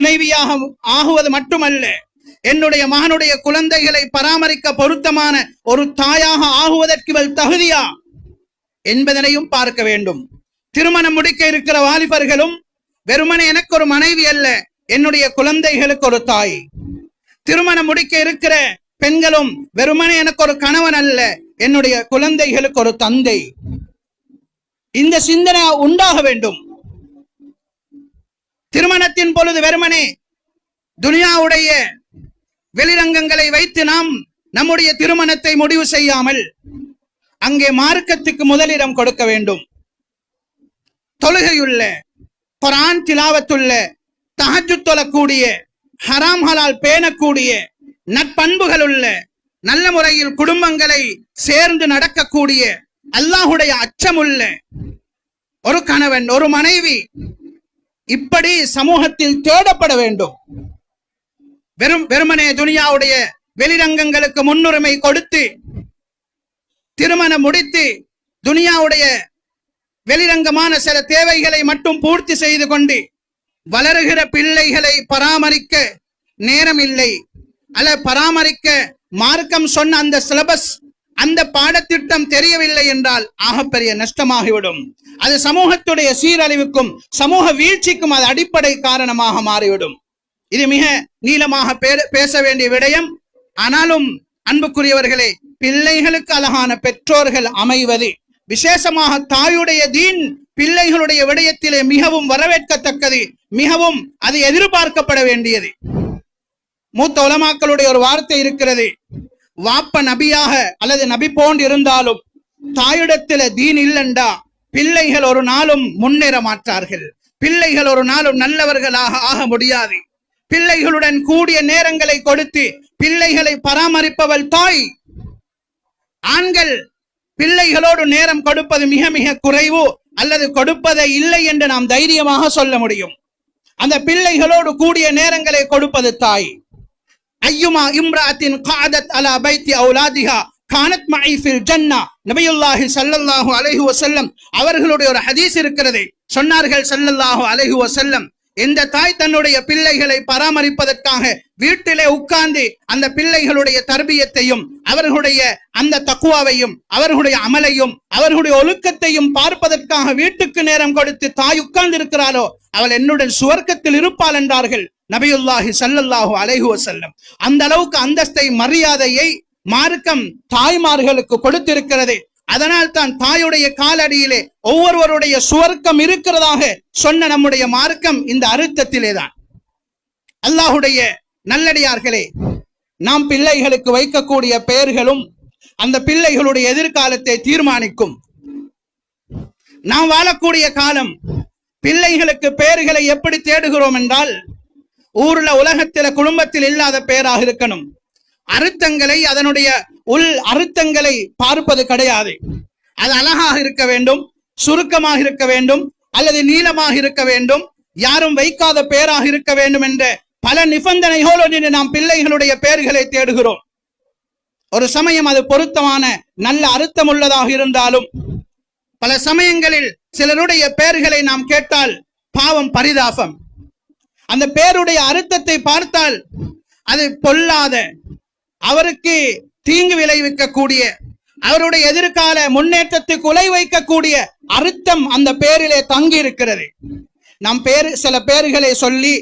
மனைவியாக ஆகுவது மட்டுமல்ல, என்னுடைய மகனுடைய குழந்தைகளை பராமரிக்க பொருத்தமான ஒரு தாயாக ஆகுவதற்கு இவள் தகுதியா என்பதனையும் பார்க்க வேண்டும். திருமணம் முடிக்க இருக்கிற வாலிபர்களும் வெறுமனே எனக்கு ஒரு மனைவி அல்ல, என்னுடைய குழந்தைகளுக்கு ஒரு தாய். திருமணம் முடிக்க இருக்கிற பெண்களும் வெறுமனே எனக்கு ஒரு கணவன் அல்ல, என்னுடைய குழந்தைகளுக்கு ஒரு தந்தை. இந்த சிந்தனை உண்டாக வேண்டும். திருமணத்தின் பொழுது வெறுமனே துனியாவுடைய வெளிரங்கங்களை வைத்து நாம் நம்முடைய திருமணத்தை முடிவு செய்யாமல் அங்கே மார்க்கத்துக்கு முதலிடம் கொடுக்க வேண்டும். தொழுகையுள்ள, குர்ஆன் திலாவத்துள்ள, தஹஜ்ஜுத் தொழக்கூடிய, ஹராம் ஹலால் பேணக்கூடிய, நற்பண்புகள் உள்ள, நல்ல முறையில் குடும்பங்களை சேர்ந்து நடக்கக்கூடிய, அல்லாஹுடைய அச்சமுள்ள ஒரு கணவன், ஒரு மனைவி இப்படி சமூகத்தில் தேடப்பட வேண்டும். வெறுமனே துனியாவுடைய வெளிரங்கங்களுக்கு முன்னுரிமை கொடுத்து திருமணம் முடித்து துனியாவுடைய வெளிரங்கமான சில தேவைகளை மட்டும் பூர்த்தி செய்து கொண்டு வளருகிற பிள்ளைகளை பராமரிக்க நேரம் இல்லை, அல்ல பராமரிக்க மார்க்கம் சொன்ன அந்த சிலபஸ், அந்த பாடத்திட்டம் தெரியவில்லை என்றால் ஆகப்பெரிய நஷ்டமாகிவிடும். அது சமூகத்துடைய சீரழிவுக்கும் சமூக வீழ்ச்சிக்கும் அது அடிப்படை காரணமாக மாறிவிடும். இது மிக நீளமாக பேச வேண்டிய விடயம். ஆனாலும் அன்புக்குரியவர்களே, பிள்ளைகளுக்கு அழகான பெற்றோர்கள் அமைவது, விசேஷமாக தாயுடைய தீன் பிள்ளைகளுடைய விடயத்திலே மிகவும் வரவேற்கத்தக்கது, மிகவும் அது எதிர்பார்க்கப்பட வேண்டியது. மூத்த உலமாக்களுடைய ஒரு வார்த்தை இருக்கிறது, வாப்ப நபியாக அல்லது நபி போன்று இருந்தாலும் தாயுடத்தில தீன் இல்லண்டா பிள்ளைகள் ஒரு நாளும் முன்னேற மாட்டார்கள், பிள்ளைகள் ஒரு நாளும் நல்லவர்களாக ஆக முடியாது. பிள்ளைகளுடன் கூடிய நேரங்களை கொடுத்து பிள்ளைகளை பராமரிப்பவள் தாய். ஆண்கள் பிள்ளைகளோடு நேரம் கொடுப்பது மிக மிக குறைவு, அல்லது கொடுப்பதை இல்லை என்று நாம் தைரியமாக சொல்ல முடியும். அந்த பிள்ளைகளோடு கூடிய நேரங்களை கொடுப்பது தாய். ஐயுமா இம்ராத்தின் காதத் அலா பைத்தி அவுலாதிஹா கானத் மஇ ஃபில் ஜன்னா. நபியுல்லாஹி ஸல்லல்லாஹு அலைஹி வஸல்லம் அவர்களுடைய ஒரு ஹதீஸ் இருக்கிறது. சொன்னார்கள் ஸல்லல்லாஹு அலைஹி வஸல்லம், எந்த தாய் தன்னுடைய பிள்ளைகளை பராமரிப்பதற்காக வீட்டிலே உட்கார்ந்து அந்த பிள்ளைகளுடைய தர்பியத்தையும் அவர்களுடைய அந்த தக்குவாவையும் அவர்களுடைய அமலையும் அவர்களுடைய ஒழுக்கத்தையும் பார்ப்பதற்காக வீட்டுக்கு நேரம் கொடுத்து தாய் உட்கார்ந்து இருக்கிறாளோ அவள் என்னுடன் சுவர்க்கத்தில் இருப்பாள் என்றார்கள் நபியுல்லாஹி ஸல்லல்லாஹு அலைஹி வஸல்லம். அந்த அளவுக்கு அந்தஸ்தை, மரியாதையை மார்க்கம் தாய்மார்களுக்கு கொடுத்திருக்கிறது. அதனால் தான் தாயுடைய காலடியிலே ஒவ்வொருவருடைய சுவர்க்கம் இருக்கிறதாக சொன்ன நம்முடைய மார்க்கம் இந்த அர்த்தத்திலே தான். அல்லாஹுடைய நல்லடியார்களே, நாம் பிள்ளைகளுக்கு வைக்கக்கூடிய பெயர்களும் அந்த பிள்ளைகளுடைய எதிர்காலத்தை தீர்மானிக்கும். நாம் வாழக்கூடிய காலம் பிள்ளைகளுக்கு பெயர்களை எப்படி தேடுகிறோம் என்றால், ஊர்ல உலகத்தில குடும்பத்தில் இல்லாத பெயராக இருக்கணும். அர்த்தங்களை, அதனுடைய உள் அர்த்தங்களை பார்ப்பது கிடையாது. அது அழகாக இருக்க வேண்டும், சுருக்கமாக இருக்க வேண்டும், அல்லது நீளமாக இருக்க வேண்டும், யாரும் வைக்காத பெயராக இருக்க வேண்டும் என்ற பல நிபந்தனைகளோடு நாம் பிள்ளைகளுடைய பெயர்களை தேடுகிறோம். ஒரு சமயம் அது பொருத்தமான நல்ல அர்த்தம் உள்ளதாக இருந்தாலும் பல சமயங்களில் சிலருடைய பெயர்களை நாம் கேட்டால் பாவம், பரிதாபம். அந்த பெயருடைய அர்த்தத்தை பார்த்தால் அது பொல்லாத, அவருக்கு தீங்கு விளைவிக்கக்கூடிய, அவருடைய எதிர்கால முன்னேற்றத்துக்கு உலை வைக்கக்கூடிய அர்த்தம் அந்த பெயரிலே தங்கி இருக்கிறது. நாம் சில பெயர்களை சொல்லி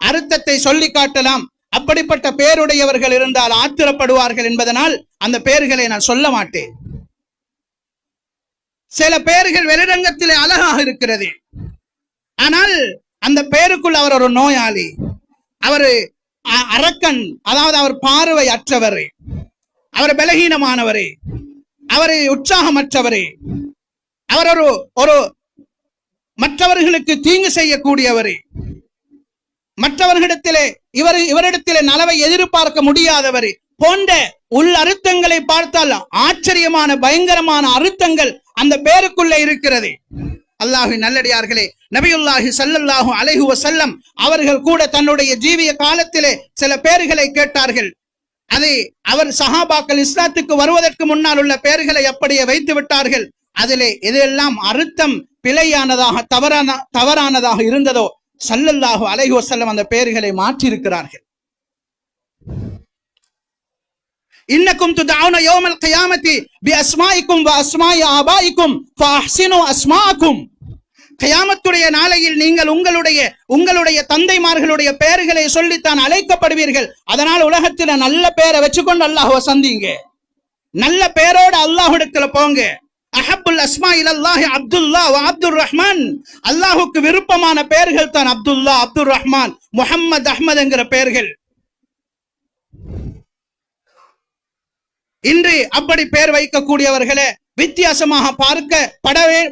அர்த்தத்தை சொல்லி காட்டலாம். அப்படிப்பட்ட பெயருடையவர்கள் இருந்தால் ஆத்திரப்படுவார்கள் என்பதனால் அந்த பெயர்களை நான் சொல்ல மாட்டேன். சில பெயர்கள் வெளிரங்கத்திலே அழகாக இருக்கிறது, ஆனால் அந்த பெயருக்குள் அவர் ஒரு நோயாளி, அவர் அரக்கன், அதாவது அவர் பார்வை அற்றவர், அவர் பலகீனமானவரே, அவர் உற்சாகமற்றவரே, அவர் ஒரு மற்றவர்களுக்கு தீங்கு செய்யக்கூடியவரே, மற்றவர்களிடத்திலே இவரிடத்திலே நலவை எதிர்பார்க்க முடியாதவர் போன்ற உள் அர்த்தங்களை பார்த்தால் ஆச்சரியமான பயங்கரமான அர்த்தங்கள் அந்த பெயருக்குள்ளே இருக்கிறது. அல்லாஹ்வின் நல்லடியார்களே, நபியுல்லாஹி ஸல்லல்லாஹு அலைஹி வஸல்லம் அவர்கள் கூட தன்னுடைய ஜீவிய காலத்திலே சில பெயர்களை கேட்டார்கள். அதை அவர் சஹாபாக்கள் இஸ்லாத்துக்கு வருவதற்கு முன்னால் உள்ள பெயர்களை அப்படியே வைத்து விட்டார்கள். அதிலே எதெல்லாம் அர்த்தம் பிழையானதாக தவறானதாக இருந்ததோ ஸல்லல்லாஹு அலைஹி வஸல்லம் அந்த பெயர்களை மாற்றி இருக்கிறார்கள். இன்னக்கும் துதஊன யௌமல் கியாமத்தி பி அஸ்மாஇக்கும் வ அஸ்மாஇ ஆபாஇக்கும் ஃபஅஹ்ஸினு அஸ்மாஅக்கும். கியாமத்துடைய நாளையில் நீங்கள் உங்களுடைய தந்தைமார்களுடைய பெயர்களை சொல்லித்தான் அழைக்கப்படுவீர்கள். அதனால் உலகத்தில் நல்ல பெயரை வச்சுக்கொண்டு அல்லாஹ்வை சந்திங்க, நல்ல பெயரோடு அல்லாஹ்விடத்துல போங்க. அஹப்புல் அஸ்மா இலல்லாஹி அப்துல்லா வ அப்துர் ரஹ்மான். அல்லாஹ்வுக்கு விருப்பமான பெயர்கள் தான் அப்துல்லா, அப்துர் ரஹ்மான், முஹம்மது, அஹ்மத் என்கிற பெயர்கள். இன்று அப்படி பெயர் வைக்கக்கூடியவர்களை வித்தியாசமாக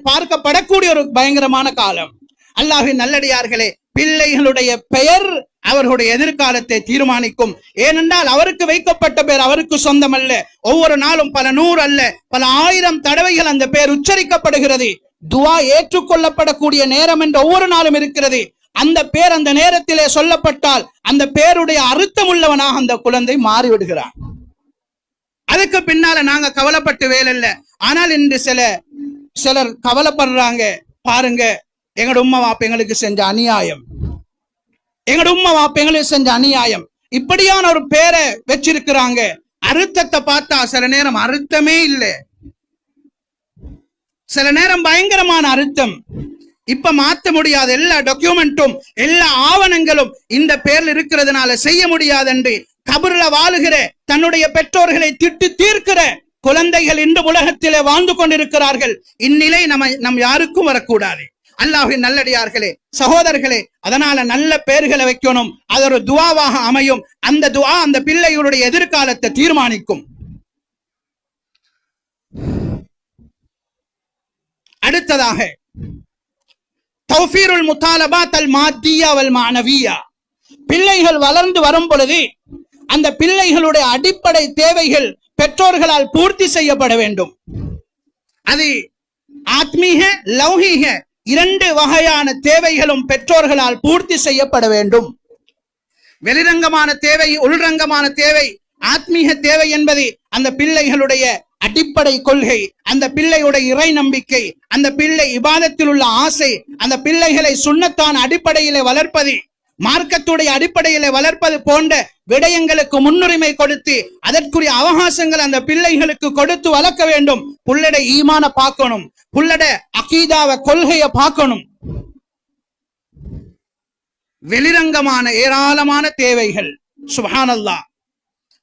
பார்க்கப்படக்கூடிய ஒரு பயங்கரமான காலம். அல்லாஹ்வின் நல்லடியார்களே, பிள்ளைகளுடைய பெயர் அவர்களுடைய எதிர்காலத்தை தீர்மானிக்கும். ஏனென்றால் அவருக்கு வைக்கப்பட்ட பெயர் அவருக்கு சொந்தம் அல்ல. ஒவ்வொரு நாளும் பல 100 அல்ல பல 1000 தடவைகள் அந்த பெயர் உச்சரிக்கப்படுகிறது. துஆ ஏற்றுக்கொள்ளப்படக்கூடிய நேரம் என்று ஒவ்வொரு நாளும் இருக்கிறது. அந்த பெயர் அந்த நேரத்திலே சொல்லப்பட்டால் அந்த பெயருடைய அர்த்தம் உள்ளவனாக அந்த குழந்தை மாறிவிடுகிறான். அதுக்கு பின்னால நாங்க கவலைப்பட்டு வேலையில்ல. ஆனால் இன்று சிலர் கவலைப்படுறாங்க. பாருங்க, எங்களோட உம்மா வாப்ப எங்களுக்கு செஞ்ச அநியாயம், எங்களோட உம்மா வாப்ப எங்களுக்கு செஞ்ச அநியாயம். இப்படியான ஒரு பேரை வச்சிருக்கிறாங்க. அர்த்தத்தை பார்த்தா சில நேரம் அர்த்தமே இல்லை, சில நேரம் பயங்கரமான அர்த்தம். இப்ப மாத்த முடியாத எல்லா டாக்குமெண்ட்டும் எல்லா ஆவணங்களும் இந்த பேர்ல இருக்கிறதுனால செய்ய முடியாது என்று கபர்ல வாழுகிற தன்னுடைய பெற்றோர்களை திட்டு தீர்க்கிற குழந்தைகள் இன்று உலகத்திலே வாழ்ந்து கொண்டிருக்கிறார்கள். இந்நிலை நம் யாருக்கும் வரக்கூடாது. அல்லாஹ்வின் நல்லடியார்களே, சகோதரர்களே, அதனால நல்ல பெயர்களை வைக்கணும். அது ஒரு துஆவாக அமையும். அந்த துஆ அந்த பிள்ளைகளுடைய எதிர்காலத்தை தீர்மானிக்கும். அடுத்ததாக தௌஃபீருல் முத்தாலபாத் அல் மாத்தியா வல் மானவியா. பிள்ளைகள் வளர்ந்து வரும் பொழுது அந்த பிள்ளைகளுடைய அடிப்படை தேவைகள் பெற்றோர்களால் பூர்த்தி செய்யப்பட வேண்டும். அது ஆத்மீக லௌகீக 2 வகையான தேவைகளும் பெற்றோர்களால் பூர்த்தி செய்யப்பட வேண்டும். வெளிரங்கமான தேவை, உள்ரங்கமான தேவை. ஆத்மீக தேவை என்பது அந்த பிள்ளைகளுடைய அடிப்படை கொள்கை, அந்த பிள்ளையுடைய இறை நம்பிக்கை, அந்த பிள்ளை இபாதத்தில் உள்ள ஆசை, அந்த பிள்ளைகளை சுன்னத்தான அடிப்படையிலே வளர்ப்பது, மார்க்கத்துடைய அடிப்படையிலே வளர்ப்பது போன்ற விடயங்களுக்கு முன்னுரிமை கொடுத்து அதற்குரிய அவகாசங்கள் அந்த பிள்ளைகளுக்கு கொடுத்து வளர்க்க வேண்டும். புள்ளட ஈமான பார்க்கணும், புள்ளட அகீதாவை கொள்கையை பார்க்கணும். வெளிரங்கமான ஏராளமான தேவைகள். சுப்ஹானல்லாஹ்.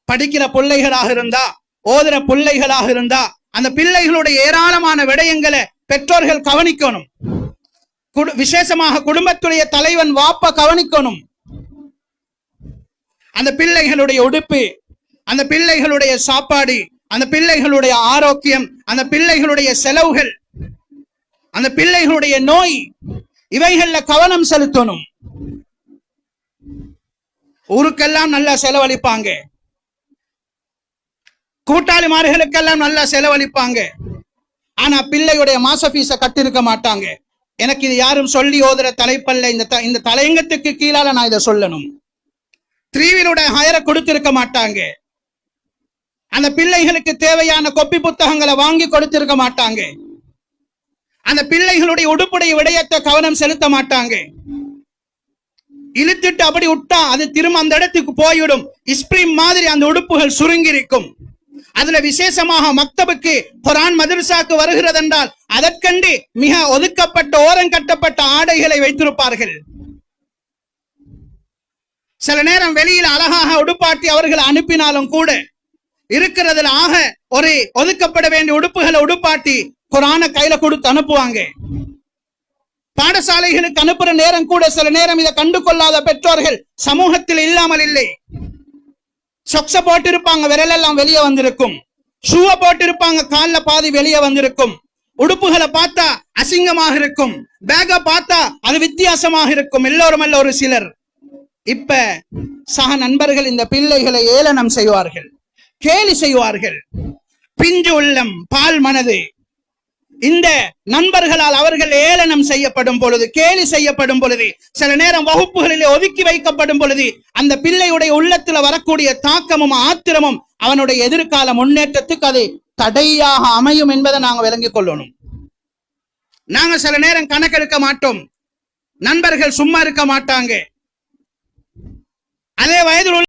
படிக்கிற பிள்ளைகளாக இருந்தா, ஓதுற பிள்ளைகளாக இருந்தா, அந்த பிள்ளைகளுடைய ஏராளமான விடயங்களை பெற்றோர்கள் கவனிக்கணும். விசேஷமாக குடும்பத்துடைய தலைவன் வாப்பா கவனிக்கணும். அந்த பிள்ளைகளுடைய உடுப்பு, அந்த பிள்ளைகளுடைய சாப்பாடு, அந்த பிள்ளைகளுடைய ஆரோக்கியம், அந்த பிள்ளைகளுடைய செலவுகள், அந்த பிள்ளைகளுடைய நோய், இவைகள்ல கவனம் செலுத்தணும். ஊருக்கெல்லாம் நல்லா செலவழிப்பாங்க, கூட்டாளிமார்களுக்கெல்லாம் நல்லா செலவழிப்பாங்க. ஆனா பிள்ளையுடைய மாச பீஸ கட்டிருக்க மாட்டாங்க. எனக்கு இது யாரும் சொல்லி ஓதுற தலைப்பல்ல. இந்த தலையங்கத்துக்கு கீழால நான் இதை சொல்லணும். 3வீலுடைய ஹயரை கொடுத்திருக்க மாட்டாங்க. அந்த பிள்ளைகளுக்கு தேவையான கொப்பி புத்தகங்களை வாங்கி கொடுத்திருக்க மாட்டாங்க. அந்த பிள்ளைகளுடைய உடுப்புடைய விடயத்தை கவனம் செலுத்த மாட்டாங்க. இழுத்துட்டு அப்படி விட்டா அது திரும்ப அந்த இடத்துக்கு போய்விடும். இஸ்பிரிம் மாதிரி அந்த உடுப்புகள் சுருங்கி இருக்கும். அதுல விசேஷமாக மக்தபுக்கு குர்ஆன் மதரசாக்கு வருகிறது என்றால் அதற்கண்டு மிக ஒதுக்கப்பட்ட ஓரம் கட்டப்பட்ட ஆடைகளை வைத்திருப்பார்கள். சில நேரம் வெளியில் அழகாக உடுப்பாட்டி அவர்கள் அனுப்பினாலும் கூட இருக்கிறதுல ஆக ஒரு ஒதுக்கப்பட வேண்டிய உடுப்புகளை உடுப்பாட்டி குர்ஆனை கையில கொடுத்து அனுப்புவாங்க. பாடசாலைகளுக்கு அனுப்புற நேரம் கூட சில நேரம் இதை கண்டு கொள்ளாத பெற்றோர்கள் சமூகத்தில் இல்லாமல் இல்லை. சொக்ஸ போட்டிருப்பாங்க, விரலெல்லாம் வெளியே வந்திருக்கும். ஷூவ போட்டிருப்பாங்க, கால்ல பாதி வெளியே வந்திருக்கும். உடுப்புகளை பார்த்தா அசிங்கமாக இருக்கும், பேக பார்த்தா அது வித்தியாசமாக இருக்கும். எல்லோரும் அல்ல, ஒரு சிலர். இப்ப சக நண்பர்கள் இந்த பிள்ளைகளை ஏளனம் செய்வார்கள், கேலி செய்வார்கள். பிஞ்சு உள்ளம், பால் மனது, இந்த நண்பர்களால் அவர்கள் ஏளனம் செய்யப்படும் பொழுது, கேலி செய்யப்படும் பொழுது, சில நேரம் வகுப்புகளிலே ஒதுக்கி வைக்கப்படும் பொழுது அந்த பிள்ளையுடைய உள்ளத்துல வரக்கூடிய தாக்கமும் ஆத்திரமும் அவனுடைய எதிர்கால முன்னேற்றத்துக்கு அது தடையாக அமையும் என்பதை நாங்க விளங்கிக் கொள்ளணும். நாங்க சில நேரம் கணக்கெடுக்க மாட்டோம். நண்பர்கள் சும்மா இருக்க மாட்டாங்க. அதே வயதில்